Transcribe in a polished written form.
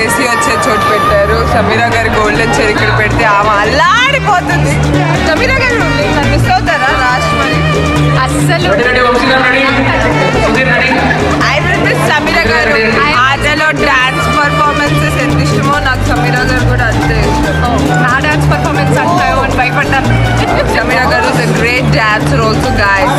AC వచ్చే చోటు పెట్టారు. సమీరా గారి గోల్డెన్ చైర్ ఇక్కడ పెడితే ఆమె అల్లాడిపోతుంది. సమీరా గారు మిస్ అవుతారా లాస్ట్ మరి? అస్సలు ఐ విల్ మిస్ సమీరా గారు. ఆటలో డాన్స్ పర్ఫార్మెన్సెస్ ఎంత ఇష్టమో నాకు సమీరా గారు కూడా అంతే ఇష్టం. నా డాన్స్ పర్ఫార్మెన్స్ అంటావు అని భయపడ్డాను. సమీరా గారు is a great dancer also guys.